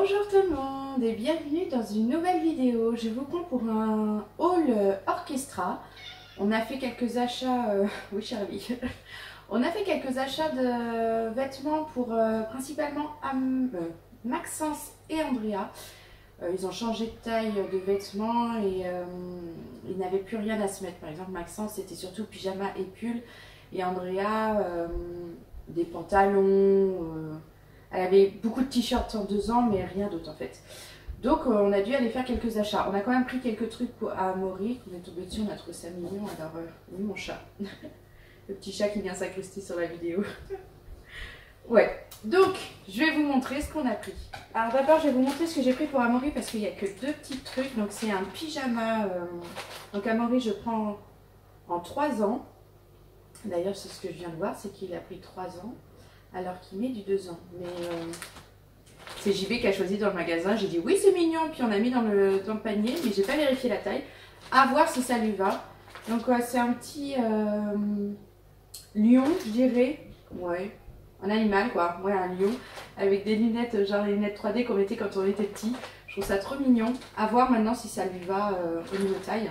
Bonjour tout le monde et bienvenue dans une nouvelle vidéo. Je vous prends pour un haul orchestra. On a fait quelques achats, oui Charlie, on a fait quelques achats de vêtements pour principalement Maxence et Andrea. Ils ont changé de taille de vêtements et ils n'avaient plus rien à se mettre. Par exemple Maxence c'était surtout pyjama et pull et Andrea des pantalons. Elle avait beaucoup de t-shirts en 2 ans, mais rien d'autre en fait. Donc on a dû aller faire quelques achats. On a quand même pris quelques trucs à Amaury. On est tombé dessus, on a trouvé ça mignon. Alors oui, mon chat. Le petit chat qui vient s'incruster sur la vidéo. Ouais, donc je vais vous montrer ce qu'on a pris. Alors d'abord je vais vous montrer ce que j'ai pris pour Amaury parce qu'il n'y a que 2 petits trucs. Donc c'est un pyjama. Donc Amaury je prends en 3 ans. D'ailleurs c'est ce que je viens de voir, c'est qu'il a pris 3 ans. Alors qu'il met du 2 ans. Mais c'est JB qui a choisi dans le magasin. J'ai dit oui c'est mignon. Puis on a mis dans le panier. Mais j'ai pas vérifié la taille. À voir si ça lui va. Donc c'est un petit lion je dirais. Ouais. Un animal quoi. Ouais un lion. Avec des lunettes genre les lunettes 3D qu'on mettait quand on était petit. Je trouve ça trop mignon. À voir maintenant si ça lui va au niveau taille.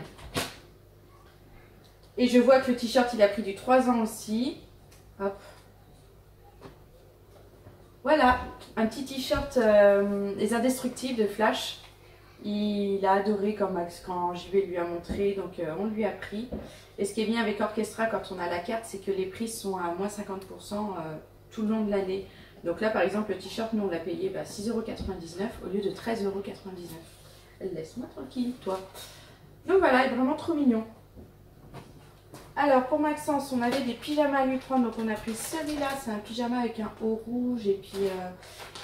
Et je vois que le t-shirt il a pris du 3 ans aussi. Hop. Voilà, un petit t-shirt Les Indestructibles de Flash. Il a adoré quand JB lui a montré, donc on lui a pris. Et ce qui est bien avec Orchestra quand on a la carte, c'est que les prix sont à moins 50% tout le long de l'année. Donc là par exemple le t-shirt, nous on l'a payé 6,99 € au lieu de 13,99 €. Laisse-moi tranquille toi. Donc voilà, il est vraiment trop mignon. Alors pour Maxence, on avait des pyjamas à lui prendre, donc on a pris celui-là, c'est un pyjama avec un haut rouge et puis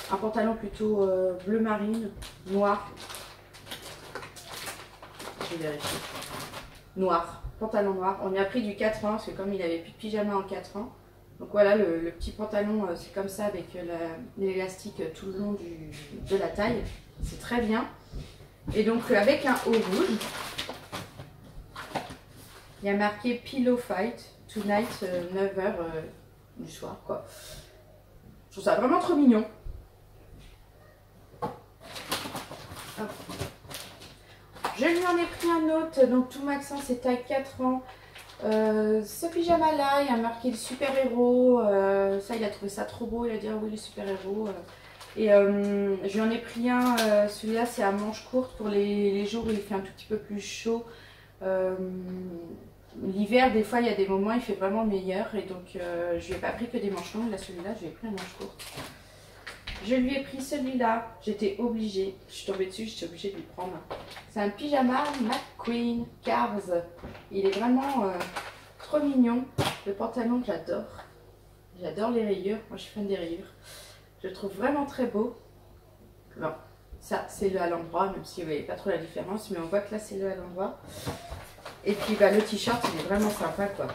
un pantalon plutôt bleu marine, noir. Je vais vérifier. Noir, pantalon noir. On lui a pris du 4 ans, parce que comme il avait plus de pyjama en 4 ans. Donc voilà, le petit pantalon, c'est comme ça avec l'élastique tout le long de la taille. C'est très bien. Et donc avec un haut rouge. Il y a marqué Pillow Fight Tonight 9 h du soir quoi. Je trouve ça vraiment trop mignon. Hop. Je lui en ai pris un autre, donc tout Maxence c'est taille 4 ans. Ce pyjama là, il y a marqué le super héros. Ça il a trouvé ça trop beau, il a dit ah oui le super héros. Et je lui en ai pris un, celui-là c'est à manches courtes pour les jours où il fait un tout petit peu plus chaud. L'hiver, des fois, il y a des moments, il fait vraiment meilleur. Et donc, je lui ai pas pris que des manches longues. Là, celui-là, je lui ai pris un manche courte. Je lui ai pris celui-là. J'étais obligée. Je suis tombée dessus, j'étais obligée de lui prendre. C'est un pyjama McQueen Cars. Il est vraiment trop mignon. Le pantalon, j'adore. J'adore les rayures. Moi, je suis fan des rayures. Je le trouve vraiment très beau. Bon, ça, c'est le à l'endroit, même si vous voyez pas trop la différence. Mais on voit que là, c'est le à l'endroit. Et puis le t-shirt il est vraiment sympa quoi.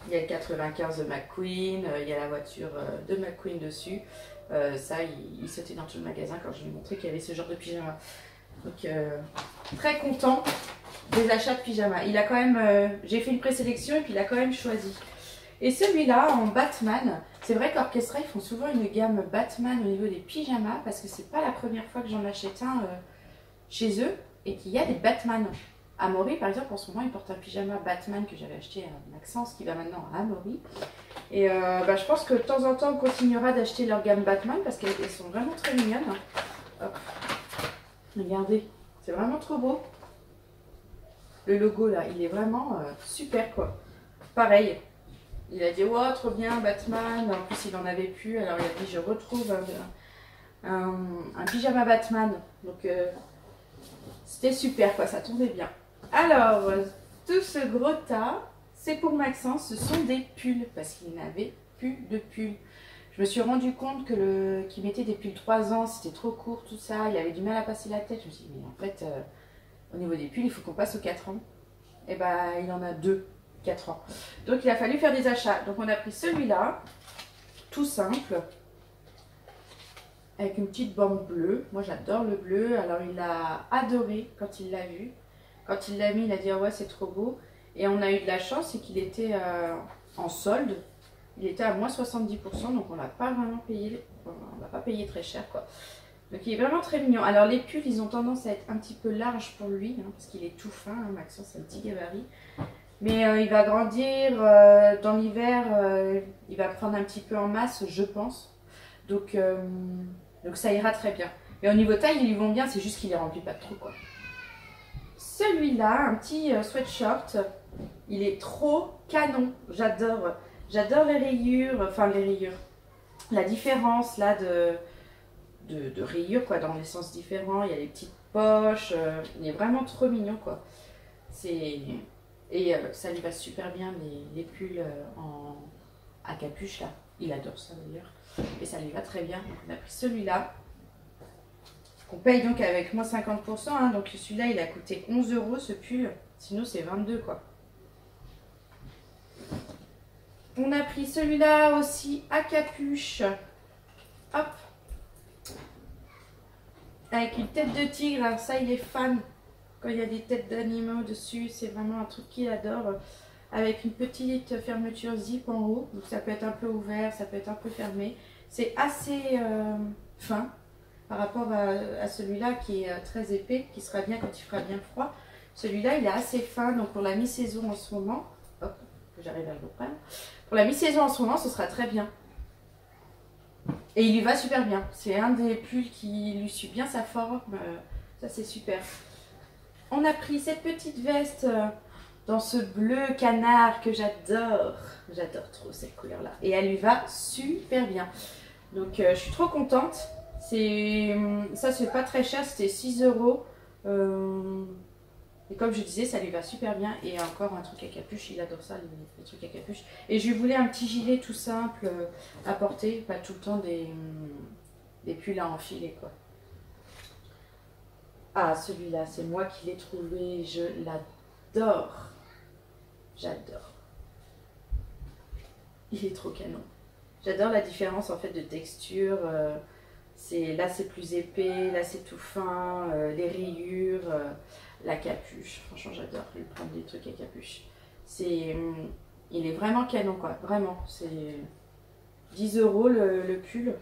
Il y a le 95 de McQueen, il y a la voiture de McQueen dessus. Ça il sautait dans tout le magasin quand je lui ai montré qu'il y avait ce genre de pyjama. Donc très content des achats de pyjama. Il a quand même, j'ai fait une présélection et puis il a quand même choisi. Et celui-là en Batman, c'est vrai qu'Orchestra ils font souvent une gamme Batman au niveau des pyjamas parce que c'est pas la première fois que j'en achète un chez eux et qu'il y a des Batman. Amaury par exemple en ce moment il porte un pyjama Batman que j'avais acheté à Maxence qui va maintenant à Amaury. Et je pense que de temps en temps on continuera d'acheter leur gamme Batman parce qu'elles sont vraiment très mignonnes. Hop. Regardez, c'est vraiment trop beau. Le logo là il est vraiment super quoi. Pareil, il a dit oh trop bien Batman, en plus il en avait plus alors il a dit je retrouve un pyjama Batman. Donc c'était super quoi, ça tombait bien. Alors, tout ce gros tas, c'est pour Maxence, ce sont des pulls, parce qu'il n'avait plus de pulls. Je me suis rendu compte que qu'il mettait des pulls 3 ans, c'était trop court, tout ça, il avait du mal à passer la tête. Je me suis dit, mais en fait, au niveau des pulls, il faut qu'on passe aux 4 ans. Et il en a 2, 4 ans. Donc, il a fallu faire des achats. Donc, on a pris celui-là, tout simple, avec une petite bande bleue. Moi, j'adore le bleu, alors il a adoré quand il l'a vu. Quand il l'a mis, il a dit ah ouais c'est trop beau. Et on a eu de la chance, c'est qu'il était en solde. Il était à moins 70%, donc on l'a pas vraiment payé. On l'a pas payé très cher quoi. Donc il est vraiment très mignon. Alors les pulls, ils ont tendance à être un petit peu larges pour lui, hein, parce qu'il est tout fin, hein, Maxence, c'est un petit gabarit. Mais il va grandir dans l'hiver, il va prendre un petit peu en masse, je pense. Donc ça ira très bien. Et au niveau taille, ils lui vont bien, c'est juste qu'il les remplit pas trop, quoi. Celui-là, un petit sweatshirt, il est trop canon. J'adore. J'adore les rayures, enfin les rayures. La différence là de rayures, quoi, dans les sens différents. Il y a les petites poches. Il est vraiment trop mignon, quoi. Et ça lui va super bien, les pulls à capuche, là. Il adore ça, d'ailleurs. Et ça lui va très bien. Donc, on a pris celui-là. On paye donc avec moins 50%. Hein, donc, celui-là, il a coûté 11 € ce pull. Sinon, c'est 22, quoi. On a pris celui-là aussi à capuche. Hop. Avec une tête de tigre. Alors, ça, il est fan. Quand il y a des têtes d'animaux dessus, c'est vraiment un truc qu'il adore. Avec une petite fermeture zip en haut. Donc ça peut être un peu ouvert, ça peut être un peu fermé. C'est assez fin par rapport à celui-là qui est très épais, qui sera bien quand il fera bien froid. Celui-là, il est assez fin, donc pour la mi-saison en ce moment, hop, que j'arrive à le reprendre. Pour la mi-saison en ce moment, ce sera très bien. Et il lui va super bien. C'est un des pulls qui lui suit bien sa forme. Ça, c'est super. On a pris cette petite veste dans ce bleu canard que j'adore. J'adore trop cette couleur-là. Et elle lui va super bien. Donc, je suis trop contente. Ça, c'est pas très cher. C'était 6 €. Et comme je disais, ça lui va super bien. Et encore un truc à capuche. Il adore ça, les trucs à capuche. Et je lui voulais un petit gilet tout simple à porter. Pas tout le temps des pulls à enfiler, quoi. Ah, celui-là, c'est moi qui l'ai trouvé. Je l'adore. J'adore. Il est trop canon. J'adore la différence en fait de texture. Là, c'est plus épais. Là, c'est tout fin. Les rayures. La capuche. Franchement, j'adore lui prendre des trucs à capuche. Il est vraiment canon, quoi. Vraiment. C'est 10 € le pull.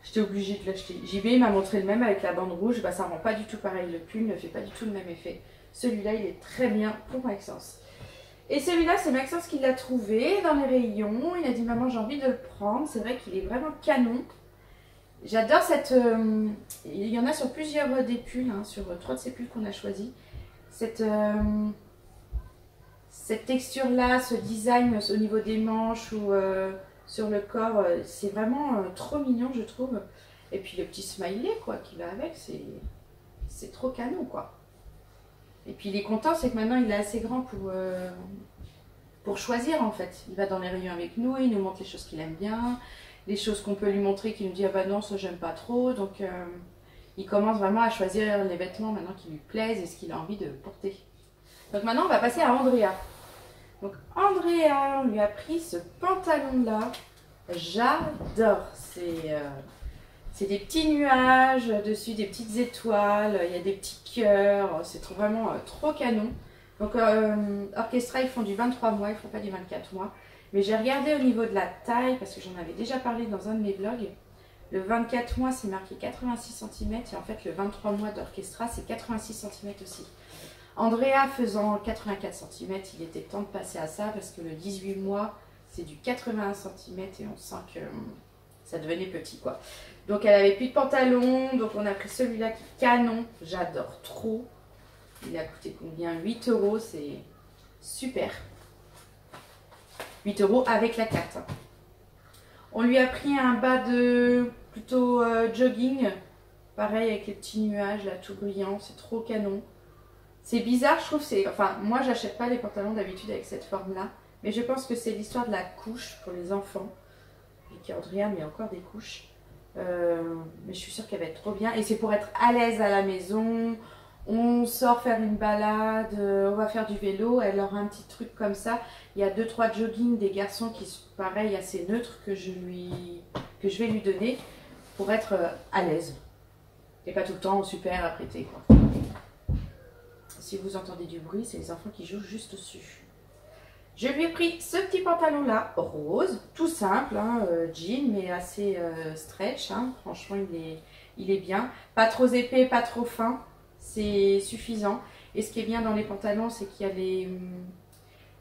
J'étais obligée de l'acheter. JB m'a montré le même avec la bande rouge. Bah, ça rend pas du tout pareil. Le pull ne fait pas du tout le même effet. Celui-là, il est très bien pour Maxence. Et celui-là, c'est Maxence qui l'a trouvé dans les rayons. Il a dit, maman, j'ai envie de le prendre. C'est vrai qu'il est vraiment canon. J'adore cette... il y en a sur plusieurs des pulls, hein, sur 3 de ces pulls qu'on a choisis. Cette texture-là, ce design au niveau des manches ou... sur le corps, c'est vraiment trop mignon, je trouve. Et puis le petit smiley, quoi, qui va avec, c'est trop canon, quoi. Et puis il est content, c'est que maintenant il est assez grand pour choisir, en fait. Il va dans les rayons avec nous, il nous montre les choses qu'il aime bien, les choses qu'on peut lui montrer, qu'il nous dit, ah bah non, ça j'aime pas trop. Donc il commence vraiment à choisir les vêtements maintenant qui lui plaisent et ce qu'il a envie de porter. Donc maintenant on va passer à Andrea. Donc Andrea, on lui a pris ce pantalon-là. J'adore. C'est des petits nuages dessus, des petites étoiles. Il y a des petits cœurs. C'est vraiment trop canon. Donc Orchestra, ils font du 23 mois. Ils ne font pas du 24 mois. Mais j'ai regardé au niveau de la taille, parce que j'en avais déjà parlé dans un de mes vlogs. Le 24 mois, c'est marqué 86 cm. Et en fait, le 23 mois d'Orchestra, c'est 86 cm aussi. Andrea faisant 84 cm, il était temps de passer à ça parce que le 18 mois, c'est du 81 cm et on sent que ça devenait petit, quoi. Donc elle avait plus de pantalon, donc on a pris celui-là qui est canon, j'adore trop. Il a coûté combien? 8 €, c'est super. 8 € avec la carte. Hein. On lui a pris un bas de plutôt jogging, pareil avec les petits nuages là, tout brillant, c'est trop canon. C'est bizarre, je trouve, enfin, moi j'achète pas les pantalons d'habitude avec cette forme-là, mais je pense que c'est l'histoire de la couche pour les enfants. Et qu'Andrea met encore des couches. Mais je suis sûre qu'elle va être trop bien. Et c'est pour être à l'aise à la maison. On sort faire une balade, on va faire du vélo. Elle aura un petit truc comme ça. Il y a 2-3 joggings des garçons qui sont pareil, assez neutres que je vais lui donner pour être à l'aise. Et pas tout le temps super apprêté, quoi. Si vous entendez du bruit, c'est les enfants qui jouent juste dessus. Je lui ai pris ce petit pantalon-là, rose, tout simple, hein, jean, mais assez stretch. Hein. Franchement, il est bien. Pas trop épais, pas trop fin, c'est suffisant. Et ce qui est bien dans les pantalons, c'est qu'il y a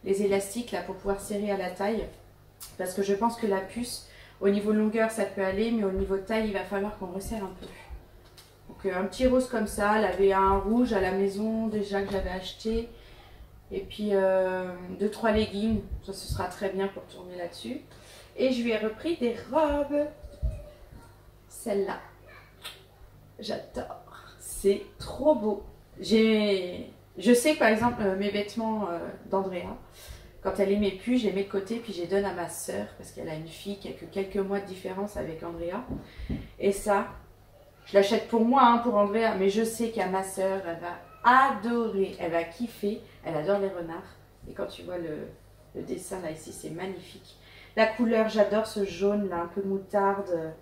les élastiques là pour pouvoir serrer à la taille. Parce que je pense que la puce, au niveau longueur, ça peut aller, mais au niveau taille, il va falloir qu'on resserre un peu. Donc un petit rose comme ça, elle avait un rouge à la maison déjà que j'avais acheté. Et puis 2-3 leggings, ça ce sera très bien pour tourner là-dessus. Et je lui ai repris des robes. Celle-là, j'adore, c'est trop beau. Je sais que par exemple mes vêtements d'Andrea, quand elle les met plus, je les mets de côté puis je les donne à ma soeur parce qu'elle a une fille qui a que quelques mois de différence avec Andrea. Et ça, je l'achète pour moi, hein, pour Andrea, mais je sais qu'à ma soeur, elle va adorer, elle va kiffer, elle adore les renards. Et quand tu vois le dessin là ici, c'est magnifique. La couleur, j'adore ce jaune là, un peu moutarde.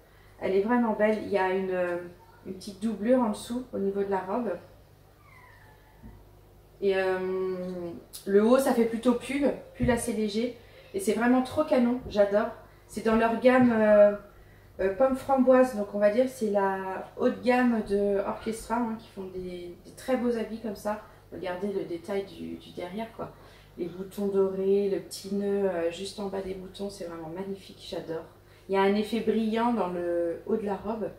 Elle est vraiment belle. Il y a une petite doublure en dessous au niveau de la robe. Et le haut, ça fait plutôt pull assez léger. Et c'est vraiment trop canon, j'adore. C'est dans leur gamme pomme framboise. Donc on va dire c'est la haute gamme de Orchestra, hein, qui font des très beaux habits comme ça. Regardez le détail du derrière, quoi. Les boutons dorés, le petit nœud juste en bas des boutons, c'est vraiment magnifique, j'adore. Il y a un effet brillant dans le haut de la robe.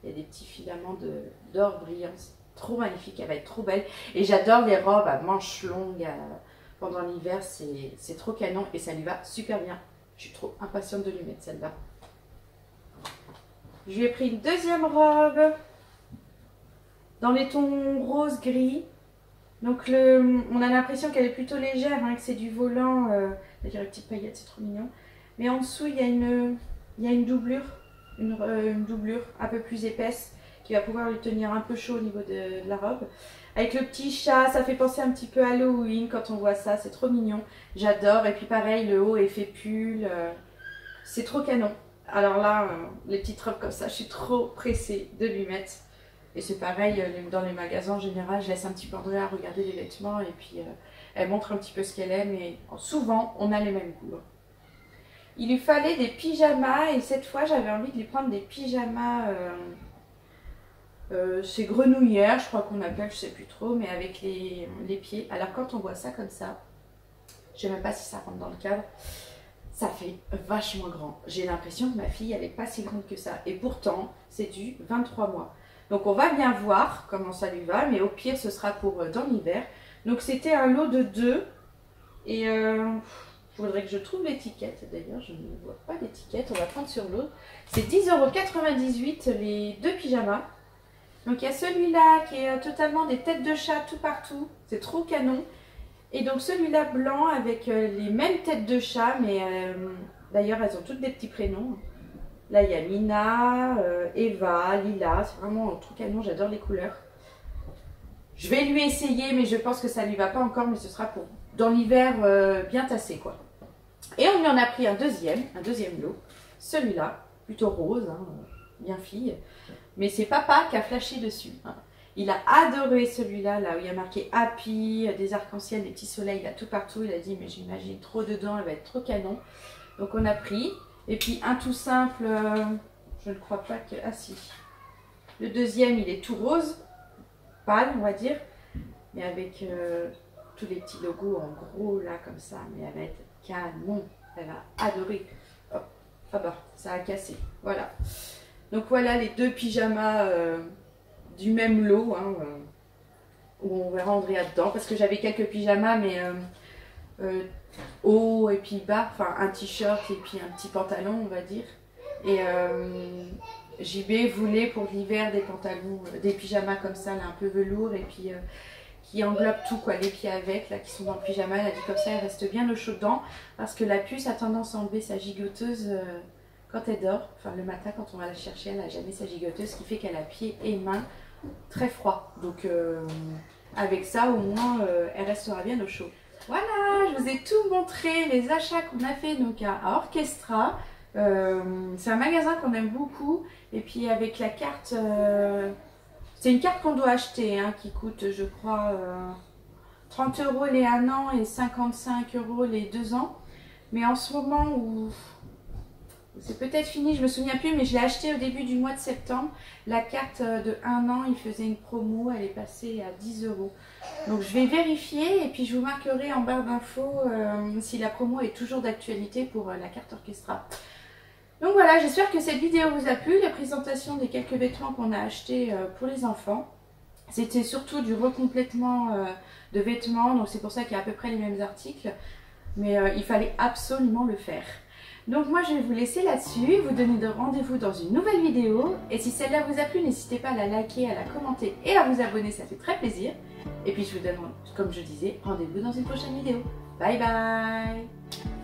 Il y a des petits filaments d'or brillants. Trop magnifique, elle va être trop belle. Et j'adore les robes à manches longues pendant l'hiver, c'est trop canon et ça lui va super bien. Je suis trop impatiente de lui mettre celle-là. Je lui ai pris une deuxième robe dans les tons rose gris. Donc on a l'impression qu'elle est plutôt légère, hein, que c'est du volant. Il y a une petite paillette, c'est trop mignon. Mais en dessous, il y a une doublure, une doublure un peu plus épaisse qui va pouvoir lui tenir un peu chaud au niveau de la robe. Avec le petit chat, ça fait penser un petit peu à Halloween quand on voit ça, c'est trop mignon. J'adore. Et puis pareil, le haut effet pull, c'est trop canon. Alors là, les petites robes comme ça, je suis trop pressée de lui mettre. Et c'est pareil, dans les magasins en général, je laisse un petit peu Andrea regarder les vêtements et puis elle montre un petit peu ce qu'elle aime. Et souvent, on a les mêmes goûts. Il lui fallait des pyjamas et cette fois, j'avais envie de lui prendre des pyjamas c'est grenouillère, je crois qu'on appelle, je sais plus trop, mais avec les pieds. Alors quand on voit ça comme ça, je sais même pas si ça rentre dans le cadre, ça fait vachement grand. J'ai l'impression que ma fille, elle n'est pas si grande que ça. Et pourtant, c'est du 23 mois. Donc on va bien voir comment ça lui va, mais au pire, ce sera pour dans l'hiver. Donc c'était un lot de 2. Et il faudrait que je trouve l'étiquette. D'ailleurs, je ne vois pas l'étiquette, on va prendre sur l'autre. C'est 10,98 € les 2 pyjamas. Donc il y a celui-là qui est totalement des têtes de chat tout partout. C'est trop canon. Et donc celui-là blanc avec les mêmes têtes de chat, mais d'ailleurs elles ont toutes des petits prénoms. Là il y a Mina, Eva, Lila, c'est vraiment trop canon, j'adore les couleurs. Je vais lui essayer, mais je pense que ça ne lui va pas encore, mais ce sera pour dans l'hiver bien tassé, quoi. Et on lui en a pris un deuxième lot. Celui-là, plutôt rose, hein, bien fille. Mais c'est papa qui a flashé dessus. Hein. Il a adoré celui-là, là où il y a marqué Happy, des arcs-en-ciel, des petits soleils là tout partout. Il a dit mais j'imagine trop dedans, elle va être trop canon. Donc on a pris. Et puis un tout simple, je ne crois pas que... Ah si. Le deuxième il est tout rose, pâle on va dire. Mais avec tous les petits logos en gros là comme ça. Mais elle va être canon. Elle va adorer. Hop, ah bah ça a cassé. Voilà. Donc voilà les 2 pyjamas du même lot, hein, où on verra Andrea dedans, parce que j'avais quelques pyjamas, mais haut et puis bas, enfin un t-shirt et puis un petit pantalon, on va dire. Et JB voulait pour l'hiver des pantalons, des pyjamas comme ça, là, un peu velours, et puis qui englobent tout, quoi, les pieds avec, là, qui sont dans le pyjama. Elle a dit comme ça, elle reste bien au chaud dedans, parce que la puce a tendance à enlever sa gigoteuse quand elle dort, enfin le matin quand on va la chercher, elle n'a jamais sa gigoteuse, ce qui fait qu'elle a pieds et mains très froid. Donc avec ça au moins elle restera bien au chaud. Voilà, je vous ai tout montré, les achats qu'on a fait donc à Orchestra. C'est un magasin qu'on aime beaucoup. Et puis avec la carte, c'est une carte qu'on doit acheter, hein, qui coûte je crois 30 € les 1 an et 55 € les 2 ans. Mais en ce moment où C'est peut-être fini, je me souviens plus, mais je l'ai acheté au début du mois de septembre. La carte de 1 an, il faisait une promo, elle est passée à 10 €. Donc je vais vérifier et puis je vous marquerai en barre d'infos si la promo est toujours d'actualité pour la carte Orchestra. Donc voilà, j'espère que cette vidéo vous a plu, la présentation des quelques vêtements qu'on a achetés pour les enfants. C'était surtout du recomplètement de vêtements, donc c'est pour ça qu'il y a à peu près les mêmes articles. Mais il fallait absolument le faire. Donc moi je vais vous laisser là-dessus, vous donner de rendez-vous dans une nouvelle vidéo. Et si celle-là vous a plu, n'hésitez pas à la liker, à la commenter et à vous abonner, ça fait très plaisir. Et puis je vous donne, comme je disais, rendez-vous dans une prochaine vidéo. Bye bye!